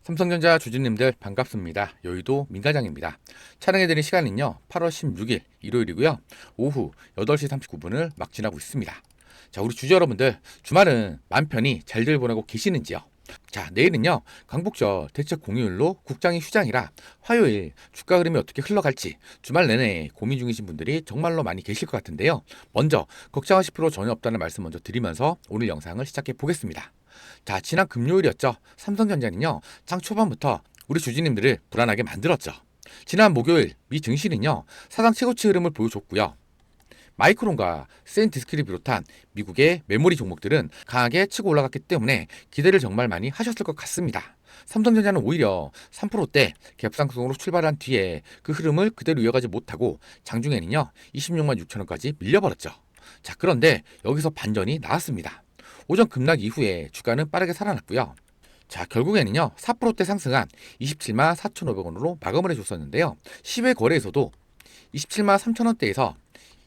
삼성전자 주주님들 반갑습니다. 여의도 민과장입니다. 촬영해드린 시간은요 8월 16일 일요일이고요. 오후 8시 39분을 막 지나고 있습니다. 자, 우리 주주 여러분들 주말은 맘 편히 잘들 보내고 계시는지요? 자, 내일은요 광복절 대책 공휴일로 국장이 휴장이라 화요일 주가 흐름이 어떻게 흘러갈지 주말 내내 고민 중이신 분들이 정말로 많이 계실 것 같은데요. 먼저 걱정하실 필요 전혀 없다는 말씀 먼저 드리면서 오늘 영상을 시작해 보겠습니다. 자, 지난 금요일이었죠. 삼성전자는요 장 초반부터 우리 주주님들을 불안하게 만들었죠. 지난 목요일 미 증시는요 사상 최고치 흐름을 보여줬고요. 마이크론과 샌디스크를 비롯한 미국의 메모리 종목들은 강하게 치고 올라갔기 때문에 기대를 정말 많이 하셨을 것 같습니다. 삼성전자는 오히려 3%대 갭상승으로 출발한 뒤에 그 흐름을 그대로 이어가지 못하고 장중에는요 26만 6천 원까지 밀려버렸죠. 자, 그런데 여기서 반전이 나왔습니다. 오전 급락 이후에 주가는 빠르게 살아났고요. 자, 결국에는요 4%대 상승한 27만 4,500원으로 마감을 해줬었는데요. 10회 거래에서도 27만 3천원대에서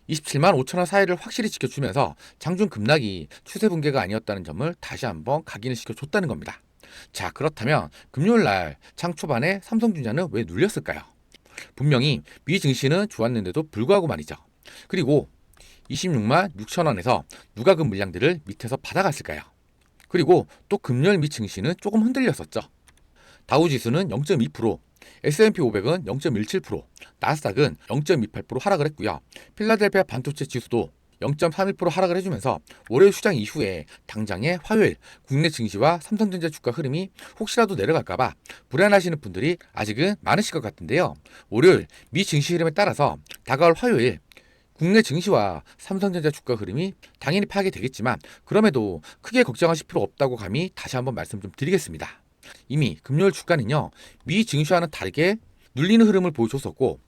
27만 5천원 사이를 확실히 지켜주면서 장중 급락이 추세 붕괴가 아니었다는 점을 다시 한번 각인을 시켜줬다는 겁니다. 자, 그렇다면 금요일날 장 초반에 삼성전자는 왜 눌렸을까요? 분명히 미 증시는 좋았는데도 불구하고 말이죠. 그리고 26만 6천원에서 누가 그 물량들을 밑에서 받아갔을까요? 그리고 또 금요일 미 증시는 조금 흔들렸었죠. 다우지수는 0.2%, S&P 500은 0.17%, 나스닥은 0.28% 하락을 했고요. 필라델피아 반도체 지수도 0.31% 하락을 해주면서 월요일 휴장 이후에 당장의 화요일 국내 증시와 삼성전자 주가 흐름이 혹시라도 내려갈까봐 불안하시는 분들이 아직은 많으실 것 같은데요. 월요일 미 증시 흐름에 따라서 다가올 화요일 국내 증시와 삼성전자 주가 흐름이 당연히 파악이 되겠지만 그럼에도 크게 걱정하실 필요 없다고 감히 다시 한번 말씀 좀 드리겠습니다. 이미 금요일 주가는요 미 증시와는 다르게 눌리는 흐름을 보여줬었고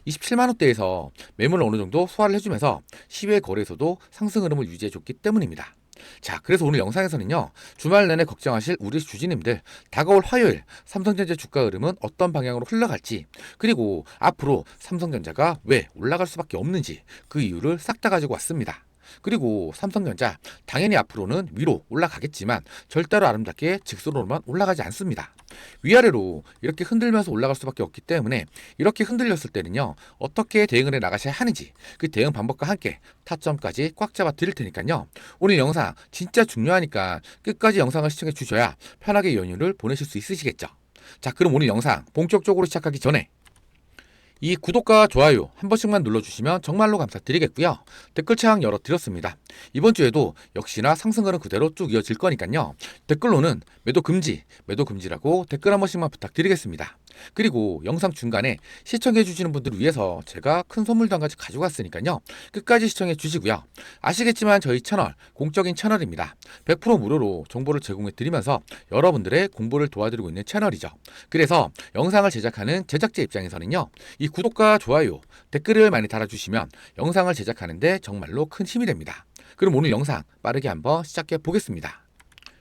27만원대에서 매물을 어느 정도 소화를 해주면서 10회 거래에서도 상승 흐름을 유지해줬기 때문입니다. 자, 그래서 오늘 영상에서는요 주말 내내 걱정하실 우리 주주님들 다가올 화요일 삼성전자 주가 흐름은 어떤 방향으로 흘러갈지, 그리고 앞으로 삼성전자가 왜 올라갈 수밖에 없는지 그 이유를 싹 다 가지고 왔습니다. 그리고 삼성전자 당연히 앞으로는 위로 올라가겠지만 절대로 아름답게 직선으로만 올라가지 않습니다. 위아래로 이렇게 흔들면서 올라갈 수밖에 없기 때문에 이렇게 흔들렸을 때는요 어떻게 대응을 해 나가셔야 하는지 그 대응 방법과 함께 타점까지 꽉 잡아 드릴 테니까요. 오늘 영상 진짜 중요하니까 끝까지 영상을 시청해 주셔야 편하게 연휴를 보내실 수 있으시겠죠. 자, 그럼 오늘 영상 본격적으로 시작하기 전에 이 구독과 좋아요 한 번씩만 눌러주시면 정말로 감사드리겠고요. 댓글창 열어드렸습니다. 이번 주에도 역시나 상승흐름 그대로 쭉 이어질 거니까요. 댓글로는 매도 금지라고 댓글 한 번씩만 부탁드리겠습니다. 그리고 영상 중간에 시청해 주시는 분들을 위해서 제가 큰 선물도 한 가지 가지고 왔으니까요. 끝까지 시청해 주시고요. 아시겠지만 저희 채널 공적인 채널입니다. 100% 무료로 정보를 제공해 드리면서 여러분들의 공부를 도와드리고 있는 채널이죠. 그래서 영상을 제작하는 제작자 입장에서는요. 이 구독과 좋아요, 댓글을 많이 달아주시면 영상을 제작하는데 정말로 큰 힘이 됩니다. 그럼 오늘 영상 빠르게 한번 시작해 보겠습니다.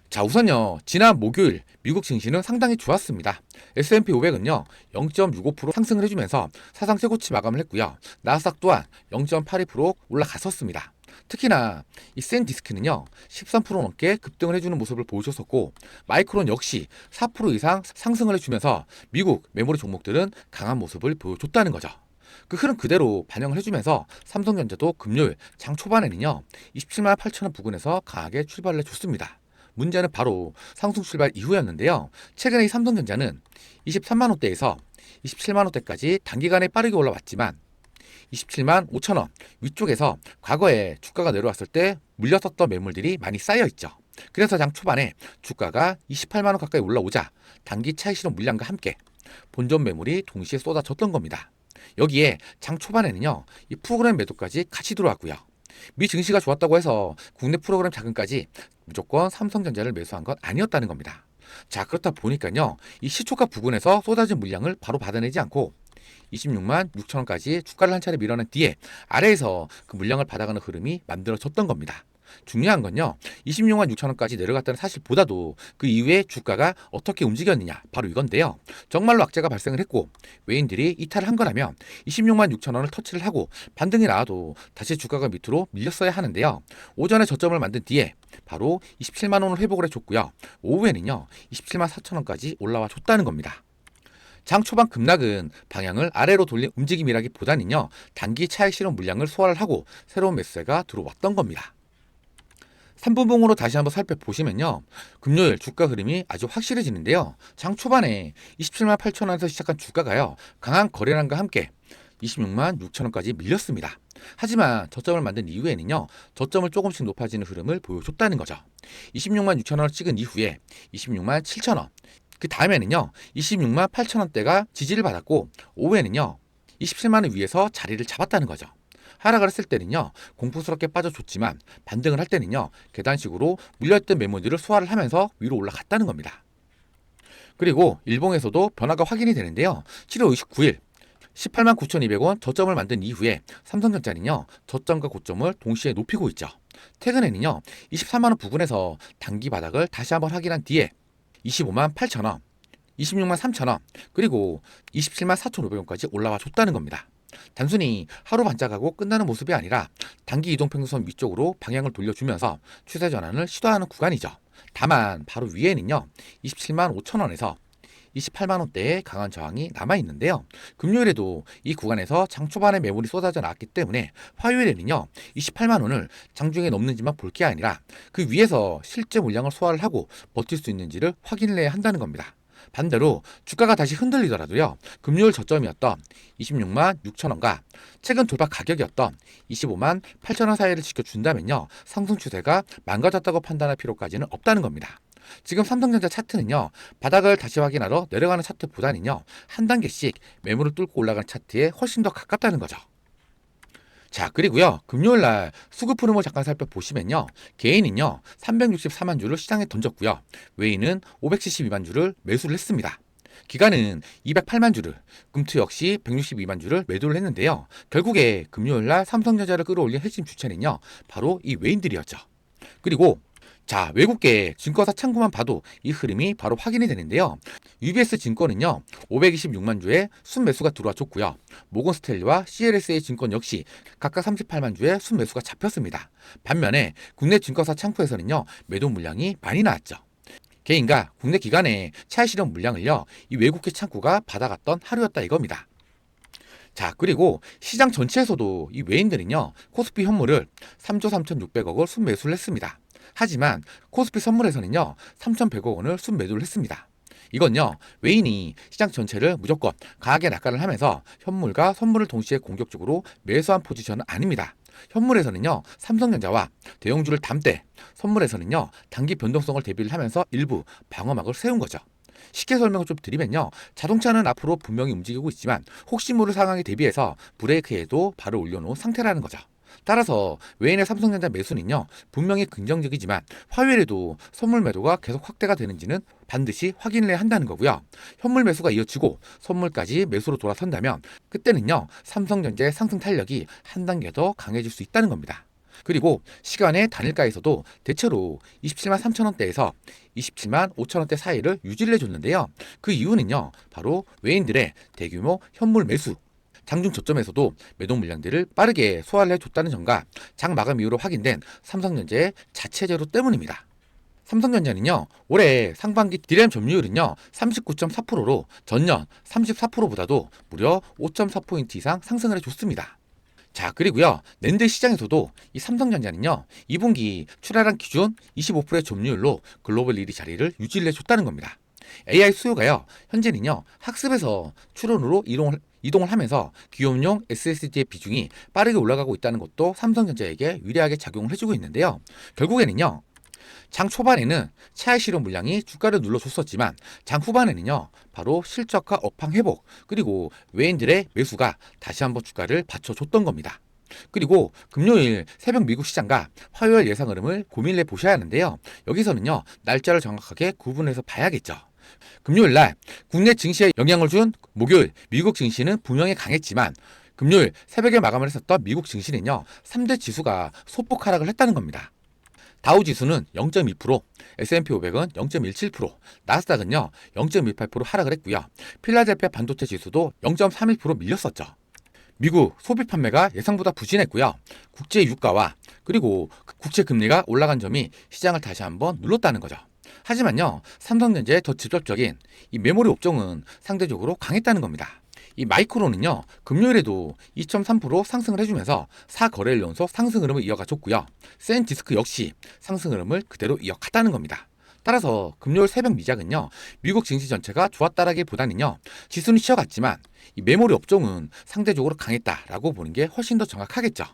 자, 우선요 지난 목요일 미국 증시는 상당히 좋았습니다. S&P 500은요 0.65% 상승을 해주면서 사상 최고치 마감을 했고요. 나스닥 또한 0.82% 올라갔었습니다. 특히나 이 샌디스크는요 13% 넘게 급등을 해주는 모습을 보여줬었고, 마이크론 역시 4% 이상 상승을 해주면서 미국 메모리 종목들은 강한 모습을 보여줬다는 거죠. 그 흐름 그대로 반영을 해주면서 삼성전자도 금요일 장 초반에는요 27만 8천원 부근에서 강하게 출발을 해줬습니다. 문제는 바로 상승 출발 이후였는데요. 최근에 이 삼성전자는 23만원대에서 27만원대까지 단기간에 빠르게 올라왔지만 27만 5천원 위쪽에서 과거에 주가가 내려왔을 때 물렸었던 매물들이 많이 쌓여있죠. 그래서 장 초반에 주가가 28만원 가까이 올라오자 단기 차익 실현 물량과 함께 본전 매물이 동시에 쏟아졌던 겁니다. 여기에 장 초반에는요 이 프로그램 매도까지 같이 들어왔고요. 미 증시가 좋았다고 해서 국내 프로그램 자금까지 무조건 삼성전자를 매수한 건 아니었다는 겁니다. 자, 그렇다 보니까요 이 시초가 부근에서 쏟아진 물량을 바로 받아내지 않고 26만 6천원까지 주가를 한 차례 밀어낸 뒤에 아래에서 그 물량을 받아가는 흐름이 만들어졌던 겁니다. 중요한 건요 26만 6천원까지 내려갔다는 사실보다도 그 이후에 주가가 어떻게 움직였느냐 바로 이건데요. 정말로 악재가 발생을 했고 외인들이 이탈을 한 거라면 26만 6천원을 터치를 하고 반등이 나와도 다시 주가가 밑으로 밀렸어야 하는데요. 오전에 저점을 만든 뒤에 바로 27만 원을 회복을 해줬고요. 오후에는요 27만 4천 원까지 올라와 줬다는 겁니다. 장 초반 급락은 방향을 아래로 돌린 움직임이라기보다는요 단기 차익 실현 물량을 소화를 하고 새로운 매수세가 들어왔던 겁니다. 3분봉으로 다시 한번 살펴보시면요. 금요일 주가 흐름이 아주 확실해지는데요. 장 초반에 27만 8천 원에서 시작한 주가가요. 강한 거래량과 함께 26만 6천 원까지 밀렸습니다. 하지만 저점을 만든 이후에는요. 저점을 조금씩 높아지는 흐름을 보여줬다는 거죠. 26만 6천 원을 찍은 이후에 26만 7천 원. 그 다음에는요. 26만 8천 원대가 지지를 받았고 오후에는요. 27만 원 위에서 자리를 잡았다는 거죠. 하락을 했을 때는요 공포스럽게 빠져줬지만 반등을 할 때는요 계단식으로 물렸던 매물들을 소화를 하면서 위로 올라갔다는 겁니다. 그리고 일봉에서도 변화가 확인이 되는데요 7월 29일 18만 9,200원 저점을 만든 이후에 삼성전자는요 저점과 고점을 동시에 높이고 있죠. 최근에는요 23만원 부근에서 단기 바닥을 다시 한번 확인한 뒤에 25만 8천원 26만 3천원 그리고 27만 4,500원까지 올라와 줬다는 겁니다. 단순히 하루 반짝하고 끝나는 모습이 아니라 단기 이동평균선 위쪽으로 방향을 돌려주면서 추세 전환을 시도하는 구간이죠. 다만 바로 위에는요 27만 5천원에서 28만 원대의 강한 저항이 남아있는데요. 금요일에도 이 구간에서 장 초반에 매물이 쏟아져 나왔기 때문에 화요일에는요 28만 원을 장중에 넘는지만 볼 게 아니라 그 위에서 실제 물량을 소화를 하고 버틸 수 있는지를 확인을 해야 한다는 겁니다. 반대로 주가가 다시 흔들리더라도요 금요일 저점이었던 26만 6천원과 최근 돌파 가격이었던 25만 8천원 사이를 지켜준다면요 상승 추세가 망가졌다고 판단할 필요까지는 없다는 겁니다. 지금 삼성전자 차트는요 바닥을 다시 확인하러 내려가는 차트보다는요 한 단계씩 매물을 뚫고 올라가는 차트에 훨씬 더 가깝다는 거죠. 자 그리고요 금요일날 수급 흐름을 잠깐 살펴보시면요 개인은요 364만 주를 시장에 던졌고요 외인은 572만 주를 매수를 했습니다. 기간은 208만 주를 금투 역시 162만 주를 매도를 했는데요 결국에 금요일날 삼성전자를 끌어올린 핵심 주체는요 바로 이 외인들이었죠. 그리고 자 외국계 증권사 창구만 봐도 이 흐름이 바로 확인이 되는데요. UBS 증권은요 526만 주의 순매수가 들어와 줬고요. 모건스탠리와 CLSA 증권 역시 각각 38만 주의 순매수가 잡혔습니다. 반면에 국내 증권사 창구에서는요 매도 물량이 많이 나왔죠. 개인과 국내 기관의 차익 실현 물량을요 이 외국계 창구가 받아갔던 하루였다 이겁니다. 자 그리고 시장 전체에서도 이 외인들은요 코스피 현물을 3조 3,600억을 순매수를 했습니다. 하지만 코스피 선물에서는요 3,100억 원을 순매도를 했습니다. 이건요 외인이 시장 전체를 무조건 강하게 낙관을 하면서 현물과 선물을 동시에 공격적으로 매수한 포지션은 아닙니다. 현물에서는요 삼성전자와 대형주를 담대, 선물에서는요 단기 변동성을 대비를 하면서 일부 방어막을 세운 거죠. 쉽게 설명을 좀 드리면요 자동차는 앞으로 분명히 움직이고 있지만 혹시 모를 상황에 대비해서 브레이크에도 발을 올려놓은 상태라는 거죠. 따라서 외인의 삼성전자 매수는요 분명히 긍정적이지만 화요일에도 선물 매도가 계속 확대가 되는지는 반드시 확인을 해야 한다는 거고요. 현물 매수가 이어지고 선물까지 매수로 돌아선다면 그때는요 삼성전자의 상승 탄력이 한 단계 더 강해질 수 있다는 겁니다. 그리고 시간의 단일가에서도 대체로 27만 3천원대에서 27만 5천원대 사이를 유지를 해줬는데요. 그 이유는요 바로 외인들의 대규모 현물 매수 장중 저점에서도 매도 물량들을 빠르게 소화를 해줬다는 점과 장 마감 이후로 확인된 삼성전자의 자체 제로 때문입니다. 삼성전자는요 올해 상반기 DRAM 점유율은요 39.4%로 전년 34%보다도 무려 5.4포인트 이상 상승을 해줬습니다. 자 그리고요 낸드 시장에서도 이 삼성전자는요 2분기 출하량 기준 25%의 점유율로 글로벌 1위 자리를 유지를 해줬다는 겁니다. AI 수요가요 현재는요 학습에서 추론으로 이동을 하면서 기업용 SSD의 비중이 빠르게 올라가고 있다는 것도 삼성전자에게 유리하게 작용을 해주고 있는데요. 결국에는요 장 초반에는 차익 실현 물량이 주가를 눌러줬었지만 장 후반에는요 바로 실적과 업황 회복 그리고 외인들의 매수가 다시 한번 주가를 받쳐줬던 겁니다. 그리고 금요일 새벽 미국 시장과 화요일 예상 흐름을 고민을 해보셔야 하는데요. 여기서는요 날짜를 정확하게 구분해서 봐야겠죠. 금요일 날 국내 증시에 영향을 준 목요일 미국 증시는 분명히 강했지만 금요일 새벽에 마감을 했었던 미국 증시는요 3대 지수가 소폭 하락을 했다는 겁니다. 다우 지수는 0.2%, S&P 500은 0.17%, 나스닥은요 0.18% 하락을 했고요. 필라델피아 반도체 지수도 0.31% 밀렸었죠. 미국 소비 판매가 예상보다 부진했고요. 국제 유가와 그리고 국채 금리가 올라간 점이 시장을 다시 한번 눌렀다는 거죠. 하지만요, 삼성전자의 더 직접적인 이 메모리 업종은 상대적으로 강했다는 겁니다. 이 마이크론은요, 금요일에도 2.3% 상승을 해주면서 4거래일 연속 상승 흐름을 이어가줬고요. 센디스크 역시 상승 흐름을 그대로 이어갔다는 겁니다. 따라서 금요일 새벽 미작은요, 미국 증시 전체가 좋았다라기보다는요, 지수는 쉬어갔지만 이 메모리 업종은 상대적으로 강했다라고 보는 게 훨씬 더 정확하겠죠.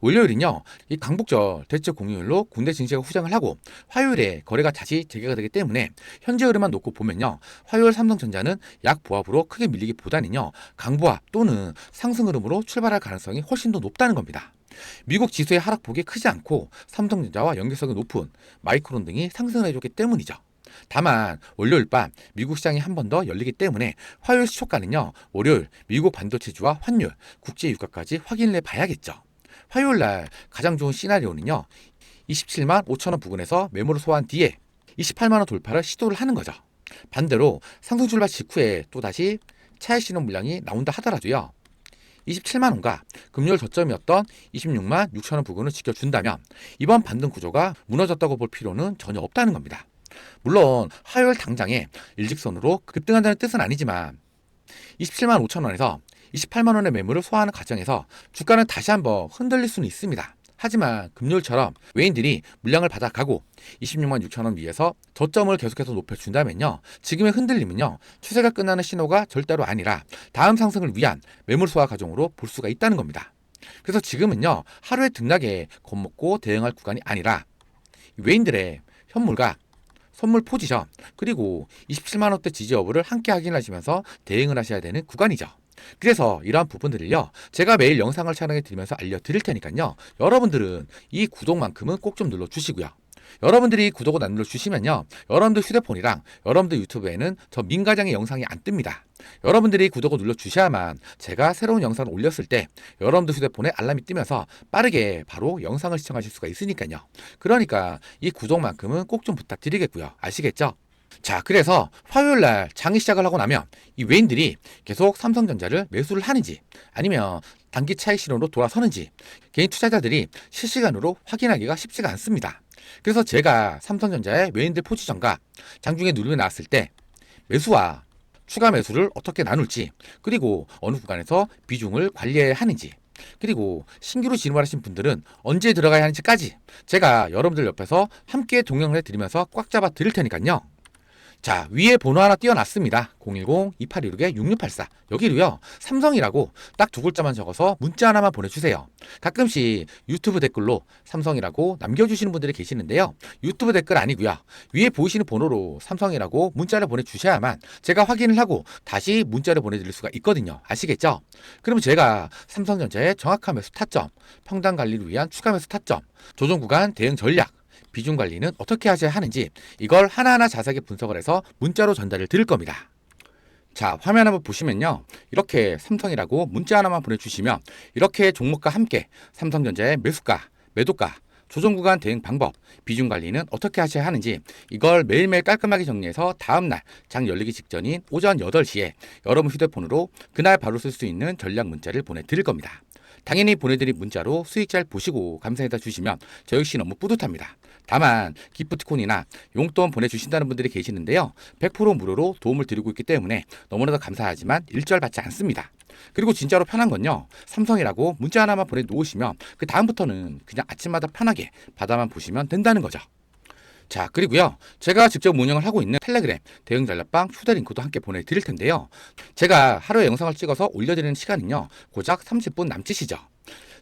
월요일은요, 이 강복절 대체 공휴일로 국내 증시가 후장을 하고 화요일에 거래가 다시 재개가 되기 때문에 현재 흐름만 놓고 보면요, 화요일 삼성전자는 약보합으로 크게 밀리기보다는요, 강보합 또는 상승 흐름으로 출발할 가능성이 훨씬 더 높다는 겁니다. 미국 지수의 하락폭이 크지 않고 삼성전자와 연계성이 높은 마이크론 등이 상승을 해줬기 때문이죠. 다만 월요일 밤 미국 시장이 한 번 더 열리기 때문에 화요일 시초가는요, 월요일 미국 반도체주와 환율, 국제 유가까지 확인을 해봐야겠죠. 화요일 날 가장 좋은 시나리오는요, 27만 5천 원 부근에서 매물을 소화한 뒤에 28만 원 돌파를 시도를 하는 거죠. 반대로 상승 출발 직후에 또다시 차익 실현 물량이 나온다 하더라도요, 27만 원과 금요일 저점이었던 26만 6천 원 부근을 지켜준다면 이번 반등 구조가 무너졌다고 볼 필요는 전혀 없다는 겁니다. 물론 화요일 당장에 일직선으로 급등한다는 뜻은 아니지만 27만 5천 원에서 28만 원의 매물을 소화하는 과정에서 주가는 다시 한번 흔들릴 수는 있습니다. 하지만 금요일처럼 외인들이 물량을 받아가고 26만 6천 원 위에서 저점을 계속해서 높여준다면요, 지금의 흔들림은요, 추세가 끝나는 신호가 절대로 아니라 다음 상승을 위한 매물 소화 과정으로 볼 수가 있다는 겁니다. 그래서 지금은요, 하루의 등락에 겁먹고 대응할 구간이 아니라 외인들의 현물과 선물 포지션 그리고 27만 원대 지지 여부를 함께 확인하시면서 대응을 하셔야 되는 구간이죠. 그래서 이러한 부분들을요, 제가 매일 영상을 촬영해 드리면서 알려드릴 테니까요, 여러분들은 이 구독만큼은 꼭 좀 눌러주시고요. 여러분들이 구독을 안 눌러주시면요, 여러분들 휴대폰이랑 여러분들 유튜브에는 저 민과장의 영상이 안 뜹니다. 여러분들이 구독을 눌러주셔야만 제가 새로운 영상을 올렸을 때 여러분들 휴대폰에 알람이 뜨면서 빠르게 바로 영상을 시청하실 수가 있으니까요. 그러니까 이 구독만큼은 꼭 좀 부탁드리겠고요. 아시겠죠? 자, 그래서 화요일날 장이 시작을 하고 나면 이 외인들이 계속 삼성전자를 매수를 하는지 아니면 단기 차익 실현으로 돌아서는지 개인 투자자들이 실시간으로 확인하기가 쉽지가 않습니다. 그래서 제가 삼성전자의 외인들 포지션과 장중에 누름이 나왔을 때 매수와 추가 매수를 어떻게 나눌지, 그리고 어느 구간에서 비중을 관리해야 하는지, 그리고 신규로 진입하신 분들은 언제 들어가야 하는지까지 제가 여러분들 옆에서 함께 동행을 해드리면서 꽉 잡아 드릴 테니까요. 자, 위에 번호 하나 띄워놨습니다. 010-2816-6684. 여기로요, 삼성이라고 딱 두 글자만 적어서 문자 하나만 보내주세요. 가끔씩 유튜브 댓글로 삼성이라고 남겨주시는 분들이 계시는데요, 유튜브 댓글 아니고요, 위에 보이시는 번호로 삼성이라고 문자를 보내주셔야만 제가 확인을 하고 다시 문자를 보내드릴 수가 있거든요. 아시겠죠? 그러면 제가 삼성전자의 정확한 매수 타점, 평단 관리를 위한 추가 매수 타점, 조정 구간 대응 전략, 비중 관리는 어떻게 하셔야 하는지 이걸 하나하나 자세하게 분석을 해서 문자로 전달을 드릴 겁니다. 자, 화면 한번 보시면요, 이렇게 삼성이라고 문자 하나만 보내주시면 이렇게 종목과 함께 삼성전자의 매수가, 매도가, 조정 구간 대응 방법, 비중 관리는 어떻게 하셔야 하는지 이걸 매일매일 깔끔하게 정리해서 다음날 장 열리기 직전인 오전 8시에 여러분 휴대폰으로 그날 바로 쓸 수 있는 전략 문자를 보내드릴 겁니다. 당연히 보내드린 문자로 수익 잘 보시고 감사해다 주시면 저 역시 너무 뿌듯합니다. 다만 기프티콘이나 용돈 보내주신다는 분들이 계시는데요, 100% 무료로 도움을 드리고 있기 때문에 너무나도 감사하지만 일절 받지 않습니다. 그리고 진짜로 편한 건요, 삼성이라고 문자 하나만 보내놓으시면 그 다음부터는 그냥 아침마다 편하게 받아만 보시면 된다는 거죠. 자, 그리고요, 제가 직접 운영을 하고 있는 텔레그램 대응 전략방 휴대 링크도 함께 보내드릴 텐데요, 제가 하루에 영상을 찍어서 올려드리는 시간은요, 고작 30분 남짓이죠.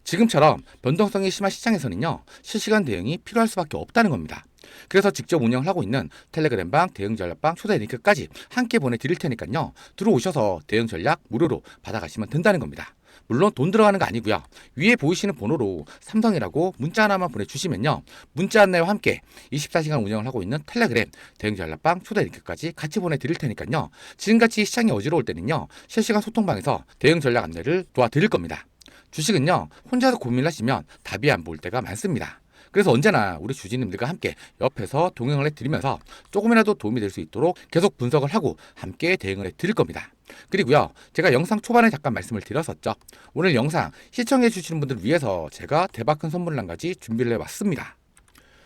지금처럼 변동성이 심한 시장에서는요, 실시간 대응이 필요할 수밖에 없다는 겁니다. 그래서 직접 운영을 하고 있는 텔레그램방 대응 전략방 초대 링크까지 함께 보내드릴 테니까요, 들어오셔서 대응 전략 무료로 받아가시면 된다는 겁니다. 물론 돈 들어가는 거 아니고요, 위에 보이시는 번호로 삼성이라고 문자 하나만 보내주시면요, 문자 안내와 함께 24시간 운영을 하고 있는 텔레그램 대응 전략방 초대 링크까지 같이 보내드릴 테니까요, 지금같이 시장이 어지러울 때는요, 실시간 소통방에서 대응 전략 안내를 도와드릴 겁니다. 주식은요, 혼자서 고민을 하시면 답이 안 보일 때가 많습니다. 그래서 언제나 우리 주주님들과 함께 옆에서 동행을 해드리면서 조금이라도 도움이 될 수 있도록 계속 분석을 하고 함께 대응을 해드릴 겁니다. 그리고요, 제가 영상 초반에 잠깐 말씀을 드렸었죠. 오늘 영상 시청해 주시는 분들을 위해서 제가 대박 큰 선물을 한 가지 준비를 해왔습니다.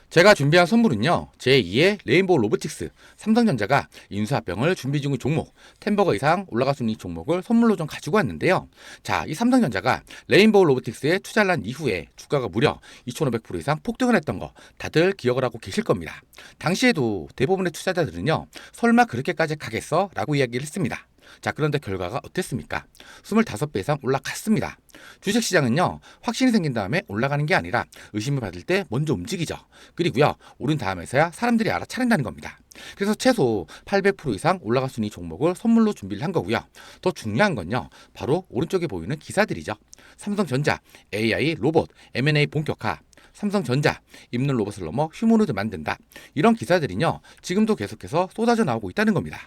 제가 준비한 선물은요, 제2의 레인보우 로보틱스, 삼성전자가 인수합병을 준비 중인 종목, 10버거 이상 올라갈 수 있는 종목을 선물로 좀 가지고 왔는데요. 자, 이 삼성전자가 레인보우 로보틱스에 투자를 한 이후에 주가가 무려 2,500% 이상 폭등을 했던 거 다들 기억을 하고 계실 겁니다. 당시에도 대부분의 투자자들은요, 설마 그렇게까지 가겠어? 라고 이야기를 했습니다. 자, 그런데 결과가 어땠습니까? 25배 이상 올라갔습니다. 주식시장은요, 확신이 생긴 다음에 올라가는 게 아니라 의심을 받을 때 먼저 움직이죠. 그리고요, 오른 다음에서야 사람들이 알아차린다는 겁니다. 그래서 최소 800% 이상 올라갈 수 있는 종목을 선물로 준비를 한 거고요. 더 중요한 건요, 바로 오른쪽에 보이는 기사들이죠. 삼성전자, AI, 로봇, M&A 본격화, 삼성전자, 입는 로봇을 넘어 휴머노이드 만든다. 이런 기사들이요, 지금도 계속해서 쏟아져 나오고 있다는 겁니다.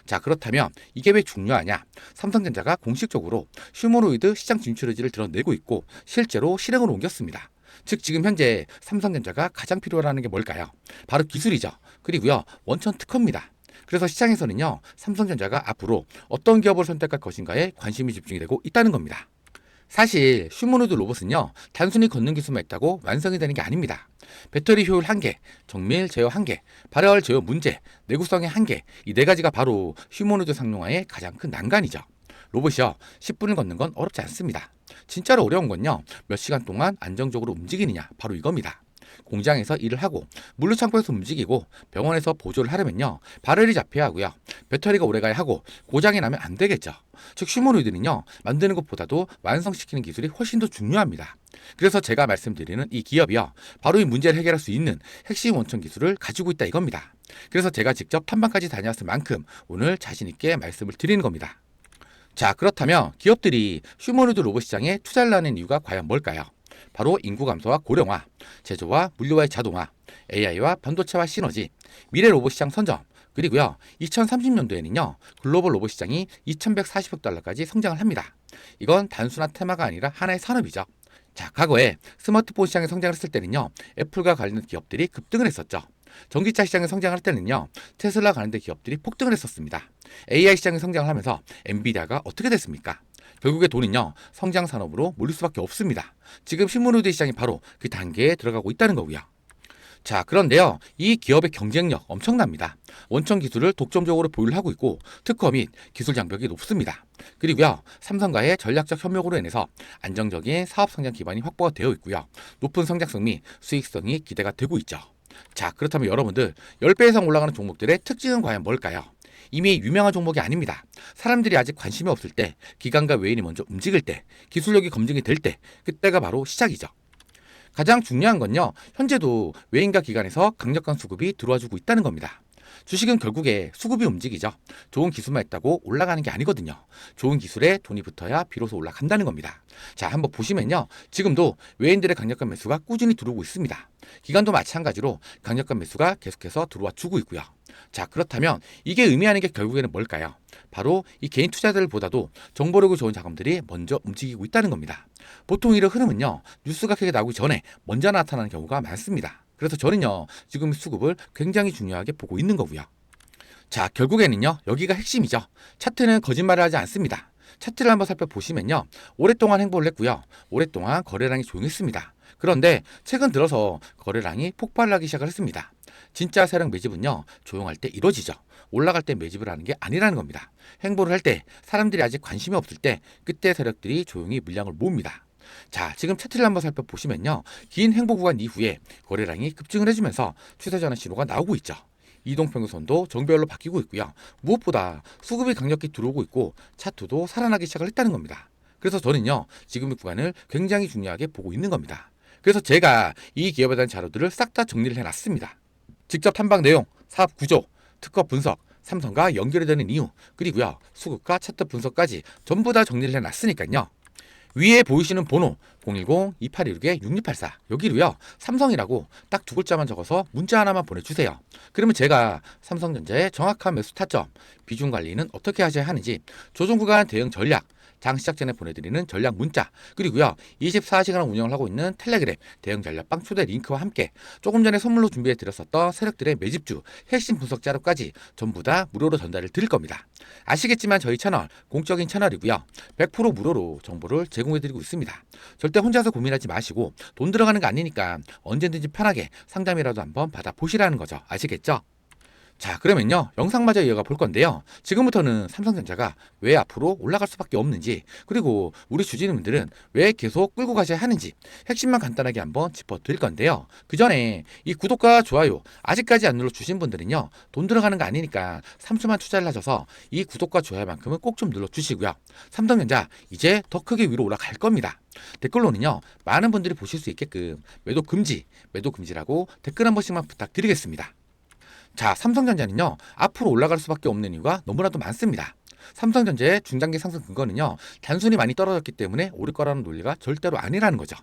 자, 그렇다면 이게 왜 중요하냐? 삼성전자가 공식적으로 휴머노이드 시장 진출 의지를 드러내고 있고 실제로 실행으로 옮겼습니다. 즉 지금 현재 삼성전자가 가장 필요로 하는 게 뭘까요? 바로 기술이죠. 그리고요, 원천 특허입니다. 그래서 시장에서는요, 삼성전자가 앞으로 어떤 기업을 선택할 것인가에 관심이 집중이 되고 있다는 겁니다. 사실 휴머노이드 로봇은요, 단순히 걷는 기술만 있다고 완성이 되는 게 아닙니다. 배터리 효율 한계, 정밀 제어 한계, 발열 제어 문제, 내구성의 한계, 이 네 가지가 바로 휴머노이드 상용화의 가장 큰 난관이죠. 로봇이요, 10분을 걷는 건 어렵지 않습니다. 진짜로 어려운 건요, 몇 시간 동안 안정적으로 움직이느냐, 바로 이겁니다. 공장에서 일을 하고 물류창고에서 움직이고 병원에서 보조를 하려면요, 발열이 잡혀야 하고요, 배터리가 오래가야 하고 고장이 나면 안 되겠죠. 즉 휴머노이드는요, 만드는 것보다도 완성시키는 기술이 훨씬 더 중요합니다. 그래서 제가 말씀드리는 이 기업이요, 바로 이 문제를 해결할 수 있는 핵심 원천 기술을 가지고 있다 이겁니다. 그래서 제가 직접 탐방까지 다녀왔을 만큼 오늘 자신 있게 말씀을 드리는 겁니다. 자, 그렇다면 기업들이 휴머노이드 로봇 시장에 투자를 하는 이유가 과연 뭘까요? 바로 인구 감소와 고령화, 제조와 물류와의 자동화, AI와 반도체와 시너지, 미래 로봇 시장 선점, 그리고요, 2030년도에는요, 글로벌 로봇 시장이 2140억 달러까지 성장을 합니다. 이건 단순한 테마가 아니라 하나의 산업이죠. 자, 과거에 스마트폰 시장에 성장을 했을 때는요, 애플과 관련된 기업들이 급등을 했었죠. 전기차 시장에 성장할 때는요, 테슬라 관련된 기업들이 폭등을 했었습니다. AI 시장에 성장을 하면서 엔비디아가 어떻게 됐습니까? 결국에 돈은요, 성장 산업으로 몰릴 수밖에 없습니다. 지금 휴머노이드 시장이 바로 그 단계에 들어가고 있다는 거고요. 자, 그런데요, 이 기업의 경쟁력 엄청납니다. 원천 기술을 독점적으로 보유를 하고 있고 특허 및 기술 장벽이 높습니다. 그리고요, 삼성과의 전략적 협력으로 인해서 안정적인 사업 성장 기반이 확보가 되어 있고요, 높은 성장성 및 수익성이 기대가 되고 있죠. 자, 그렇다면 여러분들 10배 이상 올라가는 종목들의 특징은 과연 뭘까요? 이미 유명한 종목이 아닙니다. 사람들이 아직 관심이 없을 때, 기관과 외인이 먼저 움직일 때, 기술력이 검증이 될 때, 그때가 바로 시작이죠. 가장 중요한 건요, 현재도 외인과 기관에서 강력한 수급이 들어와주고 있다는 겁니다. 주식은 결국에 수급이 움직이죠. 좋은 기술만 있다고 올라가는 게 아니거든요. 좋은 기술에 돈이 붙어야 비로소 올라간다는 겁니다. 자, 한번 보시면요, 지금도 외인들의 강력한 매수가 꾸준히 들어오고 있습니다. 기관도 마찬가지로 강력한 매수가 계속해서 들어와 주고 있고요. 자, 그렇다면 이게 의미하는 게 결국에는 뭘까요? 바로 이 개인 투자들보다도 정보력이 좋은 자금들이 먼저 움직이고 있다는 겁니다. 보통 이런 흐름은요, 뉴스가 크게 나오기 전에 먼저 나타나는 경우가 많습니다. 그래서 저는요, 지금 수급을 굉장히 중요하게 보고 있는 거고요. 자, 결국에는요, 여기가 핵심이죠. 차트는 거짓말을 하지 않습니다. 차트를 한번 살펴보시면요, 오랫동안 행보를 했고요, 오랫동안 거래량이 조용했습니다. 그런데 최근 들어서 거래량이 폭발하기 시작을 했습니다. 진짜 세력 매집은요, 조용할 때 이루어지죠. 올라갈 때 매집을 하는 게 아니라는 겁니다. 행보를 할 때, 사람들이 아직 관심이 없을 때, 그때 세력들이 조용히 물량을 모읍니다. 자, 지금 차트를 한번 살펴보시면요, 긴 행보 구간 이후에 거래량이 급증을 해주면서 추세 전환 신호가 나오고 있죠. 이동평균선도 정배열로 바뀌고 있고요, 무엇보다 수급이 강력히 들어오고 있고 차트도 살아나기 시작을 했다는 겁니다. 그래서 저는요, 지금의 구간을 굉장히 중요하게 보고 있는 겁니다. 그래서 제가 이 기업에 대한 자료들을 싹 다 정리를 해놨습니다. 직접 탐방 내용, 사업 구조, 특허 분석, 삼성과 연결이 되는 이유, 그리고요, 수급과 차트 분석까지 전부 다 정리를 해놨으니까요. 위에 보이시는 번호 010-2816-6684 여기로요, 삼성이라고 딱 두 글자만 적어서 문자 하나만 보내주세요. 그러면 제가 삼성전자의 정확한 매수 타점, 비중 관리는 어떻게 하셔야 하는지, 조정 구간 대응 전략 장 시작 전에 보내드리는 전략 문자, 그리고요 24시간 운영을 하고 있는 텔레그램 대형 전략방 초대 링크와 함께 조금 전에 선물로 준비해드렸었던 세력들의 매집주 핵심 분석 자료까지 전부 다 무료로 전달을 드릴 겁니다. 아시겠지만 저희 채널 공적인 채널이고요. 100% 무료로 정보를 제공해드리고 있습니다. 절대 혼자서 고민하지 마시고 돈 들어가는 거 아니니까 언제든지 편하게 상담이라도 한번 받아보시라는 거죠. 아시겠죠? 자, 그러면요 영상마저 이어가 볼 건데요. 지금부터는 삼성전자가 왜 앞으로 올라갈 수밖에 없는지, 그리고 우리 주주님들은 왜 계속 끌고 가셔야 하는지 핵심만 간단하게 한번 짚어드릴 건데요. 그 전에 이 구독과 좋아요 아직까지 안 눌러주신 분들은요 돈 들어가는 거 아니니까 3초만 투자를 하셔서 이 구독과 좋아요만큼은 꼭 좀 눌러주시고요. 삼성전자 이제 더 크게 위로 올라갈 겁니다. 댓글로는요 많은 분들이 보실 수 있게끔 매도 금지라고 댓글 한 번씩만 부탁드리겠습니다. 자, 삼성전자는요 앞으로 올라갈 수밖에 없는 이유가 너무나도 많습니다. 삼성전자의 중장기 상승 근거는요 단순히 많이 떨어졌기 때문에 오를 거라는 논리가 절대로 아니라는 거죠.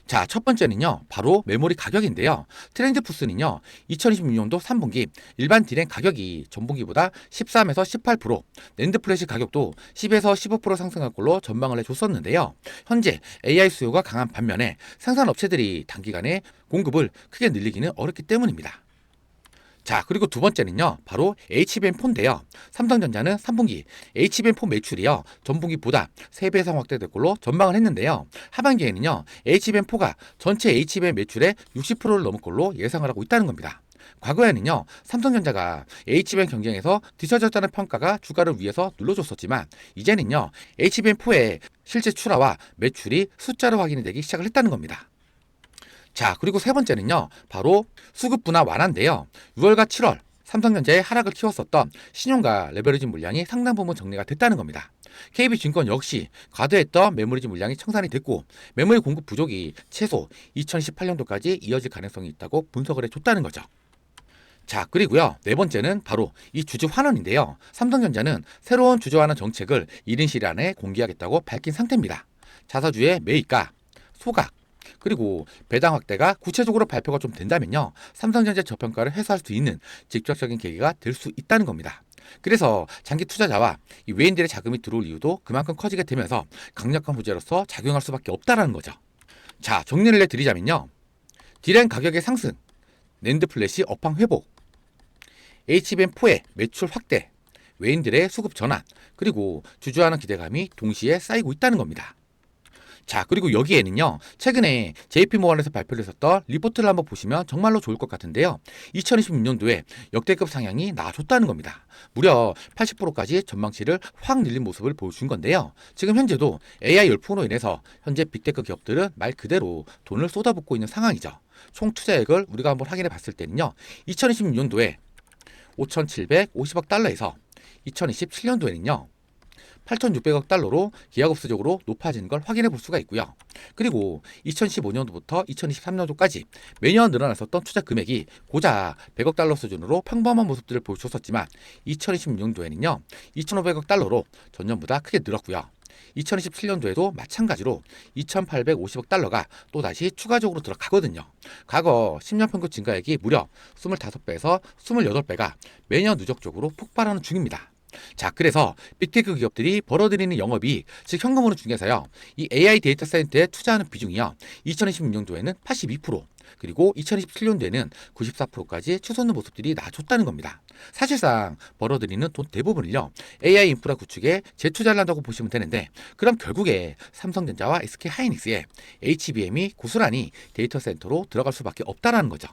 자, 첫 번째는요 바로 메모리 가격인데요. 트렌드푸스는요 2026년도 3분기 일반 디램 가격이 전분기보다 13에서 18%, 낸드 플래시 가격도 10에서 15% 상승할 걸로 전망을 해줬었는데요. 현재 AI 수요가 강한 반면에 생산업체들이 단기간에 공급을 크게 늘리기는 어렵기 때문입니다. 자, 그리고 두 번째는요 바로 HBM4인데요. 삼성전자는 3분기 HBM4 매출이요 전분기보다 3배 이상 확대될 걸로 전망을 했는데요. 하반기에는요 HBM4가 전체 HBM 매출의 60%를 넘을 걸로 예상을 하고 있다는 겁니다. 과거에는요 삼성전자가 HBM 경쟁에서 뒤처졌다는 평가가 주가를 위에서 눌러줬었지만, 이제는요 HBM4의 실제 출하와 매출이 숫자로 확인이 되기 시작을 했다는 겁니다. 자, 그리고 세 번째는요 바로 수급 분화 완화인데요. 6월과 7월 삼성전자의 하락을 키웠었던 신용과 레버리지 물량이 상당 부분 정리가 됐다는 겁니다. KB증권 역시 과도했던 메모리지 물량이 청산이 됐고, 메모리 공급 부족이 최소 2018년도까지 이어질 가능성이 있다고 분석을 해줬다는 거죠. 자, 그리고요 네 번째는 바로 이 주주 환원인데요. 삼성전자는 새로운 주주 환원 정책을 이른 시일 안에 공개하겠다고 밝힌 상태입니다. 자사주의 매입가, 소각, 그리고 배당 확대가 구체적으로 발표가 좀 된다면요 삼성전자 저평가를 해소할 수 있는 직접적인 계기가 될 수 있다는 겁니다. 그래서 장기 투자자와 이 외인들의 자금이 들어올 이유도 그만큼 커지게 되면서 강력한 호재로서 작용할 수밖에 없다라는 거죠. 자, 정리를 해드리자면요 디램 가격의 상승, 낸드 플래시 업황 회복, HBM4의 매출 확대, 외인들의 수급 전환, 그리고 주주하는 기대감이 동시에 쌓이고 있다는 겁니다. 자, 그리고 여기에는요 최근에 JP모건에서 발표를 했었던 리포트를 한번 보시면 정말로 좋을 것 같은데요. 2026년도에 역대급 상향이 나와줬다는 겁니다. 무려 80%까지 전망치를 확 늘린 모습을 보여준 건데요. 지금 현재도 AI 열풍으로 인해서 현재 빅테크 기업들은 말 그대로 돈을 쏟아붓고 있는 상황이죠. 총 투자액을 우리가 한번 확인해 봤을 때는요 2026년도에 5,750억 달러에서 2027년도에는요 8,600억 달러로 기하급수적으로 높아지는 걸 확인해 볼 수가 있고요. 그리고 2015년도부터 2023년도까지 매년 늘어났었던 투자 금액이 고작 100억 달러 수준으로 평범한 모습들을 보여줬었지만 2026년도에는요 2,500억 달러로 전년보다 크게 늘었고요. 2027년도에도 마찬가지로 2,850억 달러가 또다시 추가적으로 들어가거든요. 과거 10년 평균 증가액이 무려 25배에서 28배가 매년 누적적으로 폭발하는 중입니다. 자, 그래서 빅테크 기업들이 벌어들이는 영업이익, 즉 현금흐름 중에서요 이 AI 데이터 센터에 투자하는 비중이요 2026년도에는 82%, 그리고 2027년도에는 94%까지 치솟는 모습들이 나아졌다는 겁니다. 사실상 벌어들이는 돈 대부분을요 AI 인프라 구축에 재투자를 한다고 보시면 되는데, 그럼 결국에 삼성전자와 SK하이닉스의 HBM이 고스란히 데이터 센터로 들어갈 수밖에 없다라는 거죠.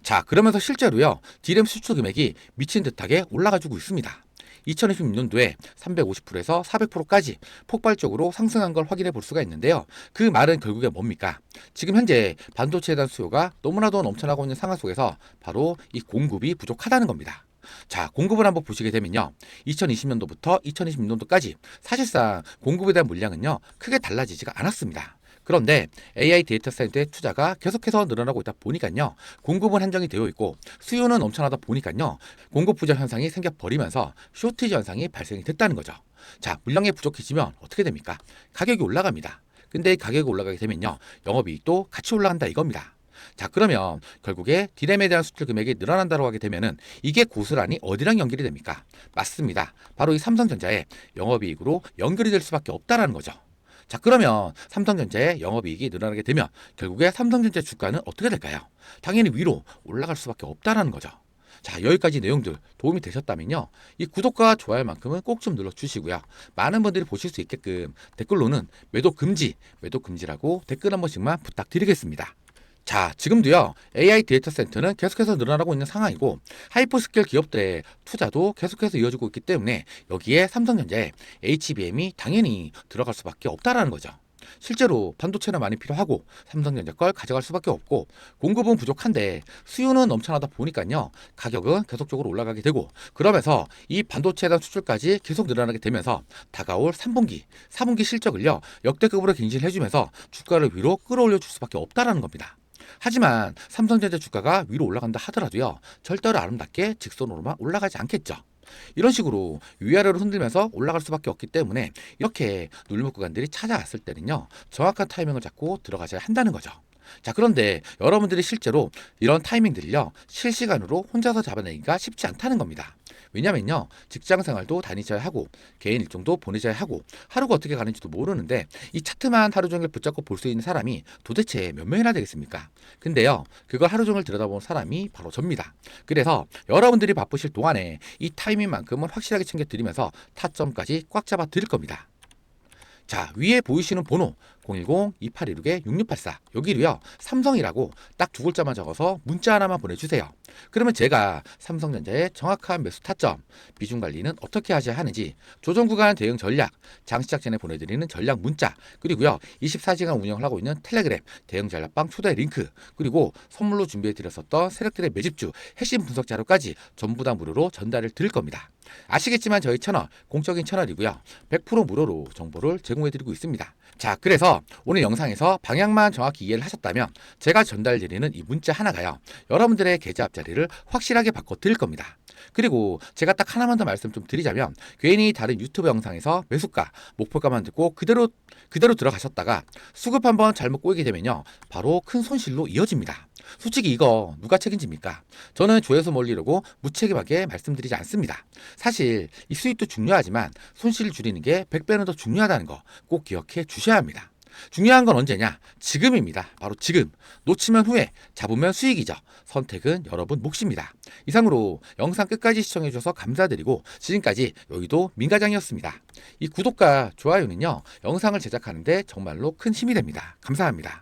자, 그러면서 실제로요 디램 수출 금액이 미친 듯하게 올라가지고 있습니다. 2026년도에 350%에서 400%까지 폭발적으로 상승한 걸 확인해 볼 수가 있는데요. 그 말은 결국에 뭡니까? 지금 현재 반도체에 대한 수요가 너무나도 넘쳐나고 있는 상황 속에서 바로 이 공급이 부족하다는 겁니다. 자, 공급을 한번 보시게 되면요 2020년도부터 2026년도까지 사실상 공급에 대한 물량은요 크게 달라지지가 않았습니다. 그런데 AI 데이터 센터의 투자가 계속해서 늘어나고 있다 보니까요 공급은 한정이 되어 있고 수요는 넘쳐나다 보니까요 공급 부족 현상이 생겨버리면서 쇼티지 현상이 발생이 됐다는 거죠. 자, 물량이 부족해지면 어떻게 됩니까? 가격이 올라갑니다. 근데 가격이 올라가게 되면요 영업이익도 같이 올라간다 이겁니다. 자, 그러면 결국에 디램에 대한 수출 금액이 늘어난다고 하게 되면은 이게 고스란히 어디랑 연결이 됩니까? 맞습니다. 바로 이 삼성전자의 영업이익으로 연결이 될 수밖에 없다라는 거죠. 자, 그러면 삼성전자의 영업이익이 늘어나게 되면 결국에 삼성전자 주가는 어떻게 될까요? 당연히 위로 올라갈 수밖에 없다라는 거죠. 자, 여기까지 내용들 도움이 되셨다면요, 이 구독과 좋아요만큼은 꼭 좀 눌러주시고요. 많은 분들이 보실 수 있게끔 댓글로는 매도 금지라고 댓글 한 번씩만 부탁드리겠습니다. 자, 지금도요, AI 데이터 센터는 계속해서 늘어나고 있는 상황이고, 하이퍼스케일 기업들의 투자도 계속해서 이어지고 있기 때문에 여기에 삼성전자의 HBM이 당연히 들어갈 수밖에 없다라는 거죠. 실제로 반도체는 많이 필요하고 삼성전자 걸 가져갈 수밖에 없고, 공급은 부족한데 수요는 넘쳐나다 보니까요, 가격은 계속적으로 올라가게 되고, 그러면서 이 반도체에 대한 수출까지 계속 늘어나게 되면서 다가올 3분기, 4분기 실적을요, 역대급으로 갱신해주면서 주가를 위로 끌어올려 줄 수밖에 없다라는 겁니다. 하지만 삼성전자 주가가 위로 올라간다 하더라도요, 절대로 아름답게 직선으로만 올라가지 않겠죠. 이런 식으로 위아래로 흔들면서 올라갈 수밖에 없기 때문에 이렇게 눌림목 구간들이 찾아왔을 때는요, 정확한 타이밍을 잡고 들어가셔야 한다는 거죠. 자, 그런데 여러분들이 실제로 이런 타이밍들을요, 실시간으로 혼자서 잡아내기가 쉽지 않다는 겁니다. 왜냐면요, 직장 생활도 다니셔야 하고 개인 일정도 보내셔야 하고 하루가 어떻게 가는지도 모르는데 이 차트만 하루 종일 붙잡고 볼 수 있는 사람이 도대체 몇 명이나 되겠습니까? 근데요, 그걸 하루 종일 들여다보는 사람이 바로 접니다. 그래서 여러분들이 바쁘실 동안에 이 타이밍만큼은 확실하게 챙겨드리면서 타점까지 꽉 잡아 드릴 겁니다. 자, 위에 보이시는 번호 010-2816-6684, 여기로요, 삼성이라고 딱 두 글자만 적어서 문자 하나만 보내주세요. 그러면 제가 삼성전자의 정확한 매수 타점, 비중 관리는 어떻게 하셔야 하는지, 조정 구간 대응 전략, 장 시작 전에 보내드리는 전략 문자, 그리고요 24시간 운영을 하고 있는 텔레그램 대응 전략방 초대 링크, 그리고 선물로 준비해드렸었던 세력들의 매집주 핵심 분석 자료까지 전부 다 무료로 전달을 드릴 겁니다. 아시겠지만 저희 채널 공적인 채널이고요, 100% 무료로 정보를 제공해드리고 있습니다. 자, 그래서 오늘 영상에서 방향만 정확히 이해를 하셨다면 제가 전달드리는 이 문자 하나가요, 여러분들의 계좌 앞자리를 확실하게 바꿔 드릴 겁니다. 그리고 제가 딱 하나만 더 말씀 좀 드리자면, 괜히 다른 유튜브 영상에서 매수가, 목표가만 듣고 그대로 들어가셨다가 수급 한번 잘못 꼬이게 되면요, 바로 큰 손실로 이어집니다. 솔직히 이거 누가 책임집니까? 저는 조회수 몰리려고 무책임하게 말씀드리지 않습니다. 사실 이 수익도 중요하지만 손실을 줄이는 게 100배는 더 중요하다는 거 꼭 기억해 주셔야 합니다. 중요한 건 언제냐? 지금입니다. 바로 지금. 놓치면 후회, 잡으면 수익이죠. 선택은 여러분 몫입니다. 이상으로 영상 끝까지 시청해 주셔서 감사드리고, 지금까지 여의도 민가장이었습니다. 이 구독과 좋아요는요, 영상을 제작하는데 정말로 큰 힘이 됩니다. 감사합니다.